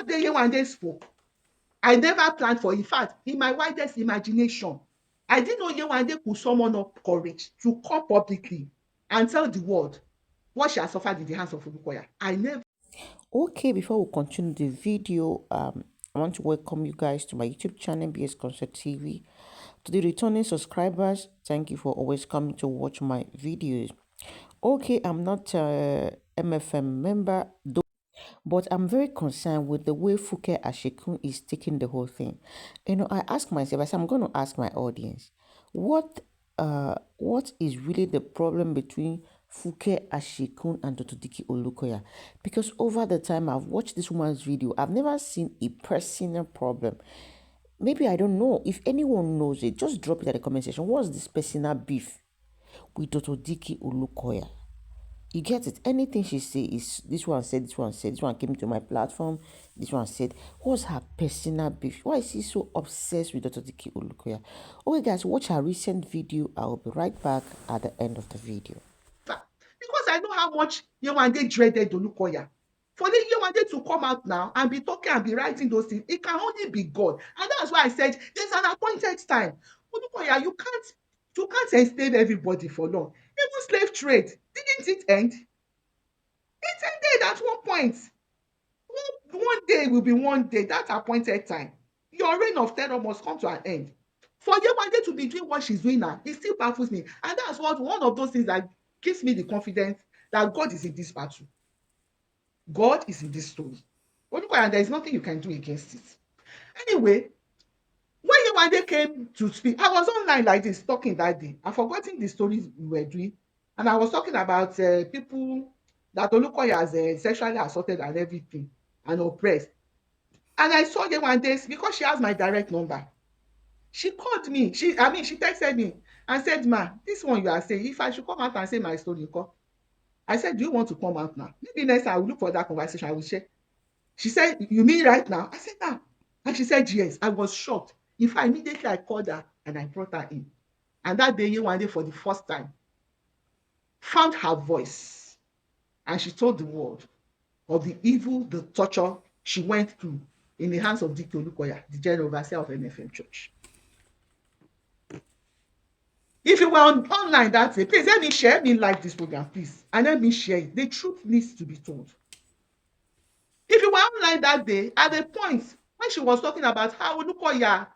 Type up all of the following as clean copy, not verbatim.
That day Yewande spoke, I never planned for. In fact, in my wildest imagination, I didn't know Yewande could summon up courage to come publicly and tell the world what she has suffered in the hands of Olukoya. I never. Okay, before we continue the video, I want to welcome you guys to my YouTube channel, BS Concert TV. To the returning subscribers, thank you for always coming to watch my videos. Okay, I'm not a MFM member, though, but I'm very concerned with the way Fuke Ashekun is taking the whole thing. I ask myself, I said, I'm going to ask my audience, what is really the problem between Fuke Ashekun and Dr. Diki Olukoya? Because over the time I've watched this woman's video, I've never seen a personal problem. Maybe I don't know. If anyone knows it, just drop it at the comment section. What's this personal beef with Dr. Diki Olukoya? You get it. Anything she say is this one said, this one said, this one came to my platform, this one said. What's her personal beef? Why is she so obsessed with Dr. Diki Olukoya? Okay, guys, watch her recent video. I will be right back at the end of the video. Because I know how much Yewande dreaded Olukoya. For the Yewande to come out now and be talking and be writing those things, it can only be God. And that's why I said there's an appointed time. Olukoya, you can't enslave everybody for long. Even slave trade, didn't it end? It ended at one point. One day will be one day, that appointed time. Your reign of terror must come to an end. For Yewande to be doing what she's doing now, it still baffles me. And that's what one of those things that gives me the confidence that God is in this battle. God is in this story. And there is nothing you can do against it. Anyway, when Yewande came to speak, I was online like this talking that day. I've forgotten the stories we were doing. And I was talking about people that Olukoya has sexually assaulted and everything and oppressed. And I saw Yewande because she has my direct number. She called me. She texted me and said, "Ma, this one you are saying, if I should come out and say my story, call." I said, "Do you want to come out now? Maybe next time I will look for that conversation. I will share." She said, "You mean right now?" I said, "Now." And she said, "Yes." I was shocked. If I immediately I called her and I brought her in. And that day, Yewande, for the first time, found her voice. And she told the world of the evil, the torture she went through in the hands of Dike Olukoya, the general overseer of MFM Church. If you were online that day, please let me share, let me like this program, please. And let me share it. The truth needs to be told. If you were online that day, at the point when she was talking about how Olukoya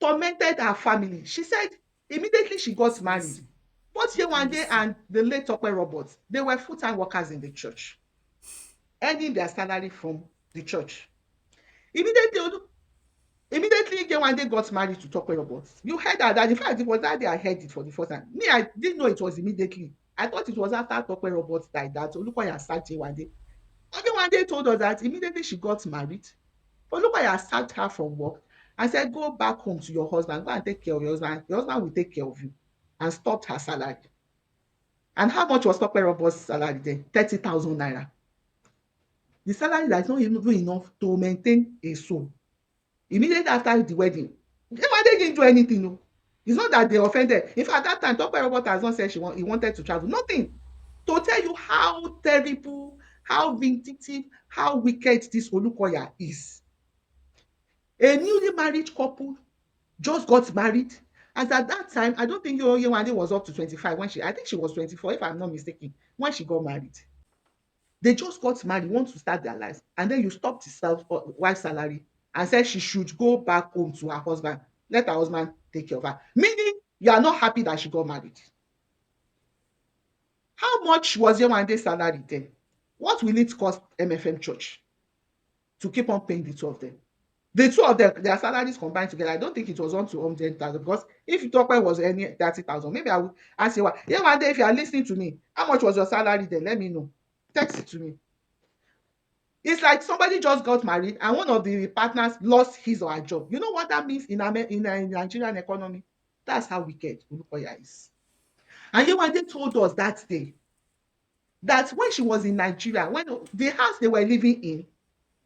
tormented her family, she said immediately she got married. Both Yewande and the late Tope Roberts, they were full-time workers in the church, earning their salary from the church. Immediately, immediately Yewande got married to Tope Roberts. You heard her that. In fact, it was that day I heard it for the first time. Me, I didn't know it was immediately. I thought it was after Tope Roberts died that Olukoya sacked Yewande. And Yewande told us that immediately she got married, Olukoya sacked her from work and said, "Go back home to your husband. Go and take care of your husband. Your husband will take care of you." And stopped her salary. And how much was Tope Roberts' salary then? 30,000 naira. The salary that is not even enough to maintain a soul. Immediately after the wedding, Yewande didn't do anything. No. It's not that they offended. In fact, at that time, Tope Roberts has not said he wanted to travel. Nothing. To tell you how terrible, how vindictive, how wicked this Olukoya is. A newly married couple just got married. As at that time, I don't think Yewande was up to 25 when I think she was 24, if I'm not mistaken, when she got married. They just got married, want to start their lives, and then you stopped his wife's salary and said she should go back home to her husband, let her husband take care of her. Meaning, you are not happy that she got married. How much was Yewande's salary then? What will it cost MFM Church to keep on paying the two of them? The two of them, their salaries combined together, I don't think it was on to 100,000, because if Tope was earning 30,000, maybe I would ask you, Yewande, if you are listening to me, how much was your salary then? Let me know. Text it to me. It's like somebody just got married and one of the partners lost his or her job. You know what that means in Nigerian economy? That's how wicked Olukoya is. And Yewande told us that day that when she was in Nigeria, when the house they were living in,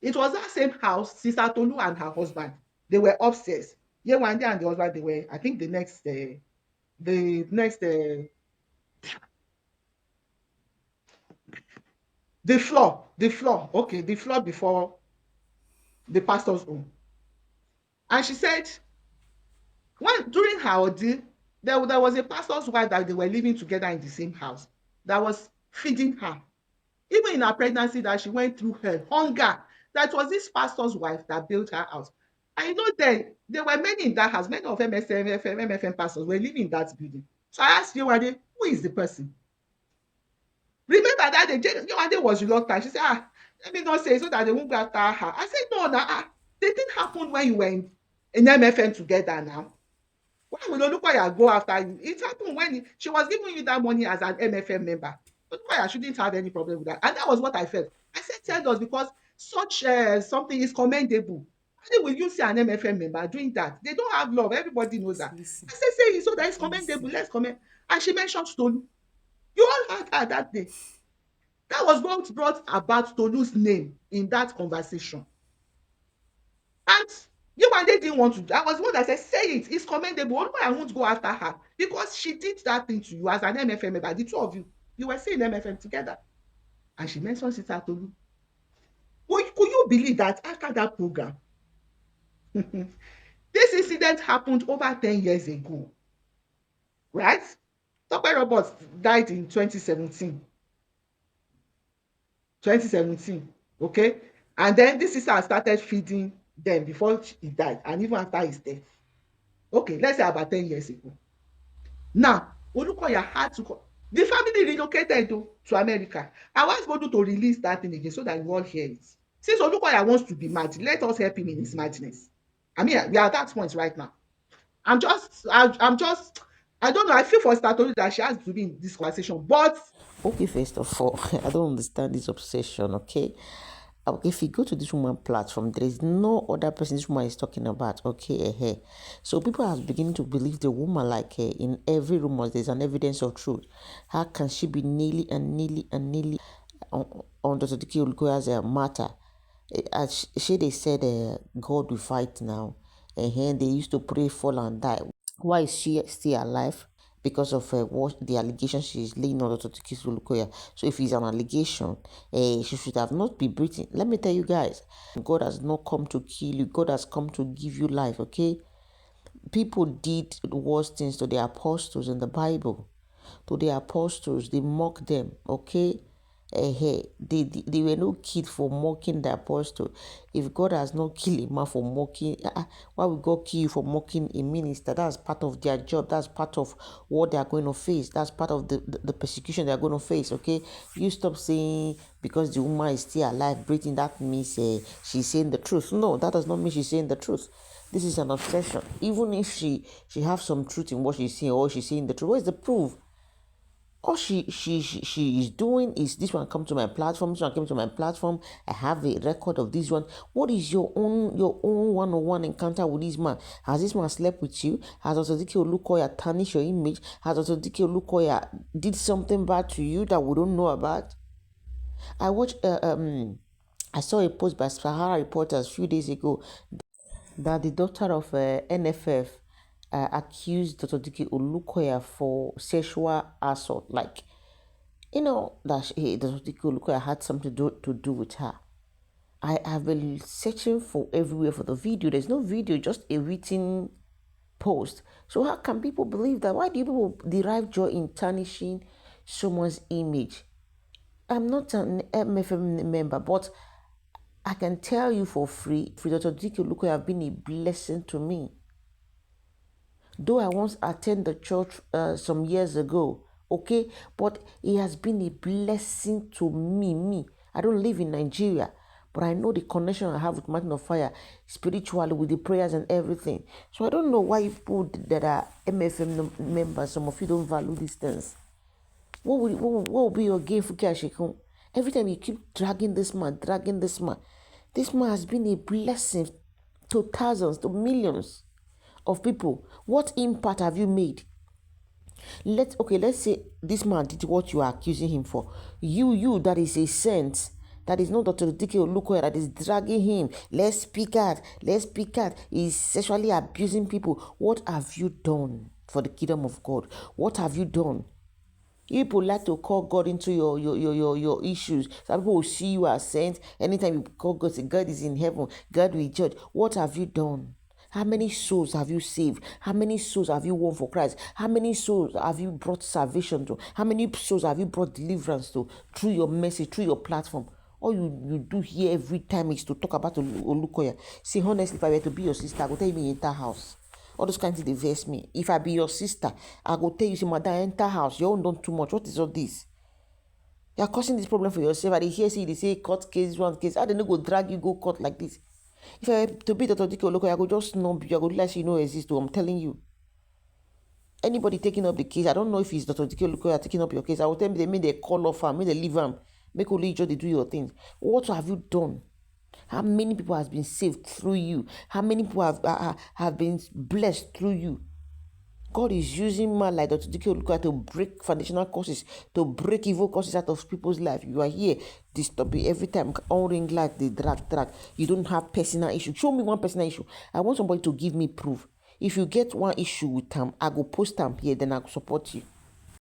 it was that same house, Sister Tolu and her husband, they were upstairs. Yewande and the husband, they were, I think, the floor, okay, the floor before the pastor's home. And she said, when during her ordeal, there was a pastor's wife that they were living together in the same house that was feeding her. Even in her pregnancy, that she went through her hunger. That was this pastor's wife that built her house. I know then there were many in that house, many of MFM pastors were living in that building. So I asked Yewande, who is the person? Remember that day, Yewande was reluctant. She said, let me not say so that they won't go after her. I said, no, the thing happened when you were in MFM together now. Why will Olukoya go after you? It happened when she was giving you that money as an MFM member. Olukoya shouldn't have any problem with that. And that was what I felt. I said, tell us, because such something is commendable. Why will you see an MFM member doing that? They don't have love. Everybody knows Please that. listen. I said, say it so that it's commendable. Listen. Let's comment. And she mentioned Tolu. You all heard her that day. That was what brought about Tolu's name in that conversation. And you and they didn't want to. I was the one that said, say it. It's commendable. Only I won't go after her because she did that thing to you as an MFM member. The two of you, you were saying MFM together. And she mentioned Sister Tolu. Could you believe that after that program, this incident happened over 10 years ago, right? Tope Roberts died in 2017. 2017, okay? And then this sister started feeding them before he died and even after his death. Okay, let's say about 10 years ago. Now, Olukoya had to the family relocated to America. I was going to release that thing again so that you all hear it. Since Olukoya wants to be mad, let us help him in his madness. I mean, we are at that point right now. I'm just, I don't know. I feel for Statoli that she has to be in this conversation, but Okay, first of all, I don't understand this obsession, okay? If you go to this woman platform, there is no other person this woman is talking about, okay? So people are beginning to believe the woman, like in every rumor, there's an evidence of truth. How can she be nearly on Dr. Dike Olukoya's matter? As they said, God will fight now. They used to pray, fall and die. Why is she still alive? Because of what the allegation she's laying on Dr. Tikis Olukoya. So if it's an allegation, she should have not been breathing. Let me tell you guys, God has not come to kill you. God has come to give you life, okay? People did worse things to the apostles in the Bible. To the apostles, they mocked them, okay? They were no kid for mocking the apostle. If God has not killed a man for mocking, why would God kill you for mocking a minister? That's part of their job. That's part of what they are going to face. That's part of the persecution they are going to face, okay? You stop saying because the woman is still alive, breathing, that means she's saying the truth. No, that does not mean she's saying the truth. This is an obsession. Even if she have some truth in what she's saying or she's saying the truth, where's the proof? All she is doing is this one come to my platform, this one came to my platform. I have a record of this one. What is your own one-on-one encounter with this man? Has this man slept with you? Has Dr. Dike Olukoya tarnished your image? Has Dr. Dike Olukoya did something bad to you that we don't know about? I watched I saw a post by Sahara Reporters a few days ago that the daughter of NFF accused Dr. Dike Olukoya for sexual assault. Like, that Dr. Dike Olukoya had something to do with her. I have been searching for everywhere for the video. There's no video, just a written post. So how can people believe that? Why do people derive joy in tarnishing someone's image? I'm not an MFM member, but I can tell you for free, Dr. Dike Olukoya have been a blessing to me. Though I once attended the church some years ago, okay, but it has been a blessing to me. I don't live in Nigeria, but I know the connection I have with Mountain of Fire spiritually with the prayers and everything. So I don't know why people that are MFM members, some of you don't value these things. What will be your gain for Ashekun? Every time you keep dragging this man, this man has been a blessing to thousands, to millions of people. What impact have you made? Let's say this man did what you are accusing him for. You that is a saint, that is not Dr. Dike Olukoya, that is dragging him. Let's speak out. He's sexually abusing people. What have you done for the kingdom of God? What have you done? You people like to call God into your issues. Some people will see you as saints. Anytime you call God, say God is in heaven, God will judge. What have you done? How many souls have you saved? How many souls have you won for Christ? How many souls have you brought salvation to? How many souls have you brought deliverance to through your message, through your platform? All you do here every time is to talk about Olukoya. See, honestly, if I were to be your sister, I would tell you me enter house. All those kinds of things they vex me. If I be your sister, I go tell you, say, madam, enter house. You own done too much. What is all this? You're causing this problem for yourself. I dey hear say they say court case, one case. How they no go drag you go court like this? If I were to be Dr. Dike Olokoya, I go just snub you. I go like you know exist. I'm telling you. Anybody taking up the case, I don't know if it's Dr. Dike Olukoya taking up your case. I will tell them they make they call off and make they leave them. Make only you just they do your things. What have you done? How many people has been saved through you? How many people have been blessed through you? God is using man like Dr. Dike Olukoya to break foundational causes, to break evil causes out of people's life. You are here disturbing every time, all ring light, they drag. You don't have personal issue. Show me one personal issue. I want somebody to give me proof. If you get one issue with them, I go post them here, then I go support you.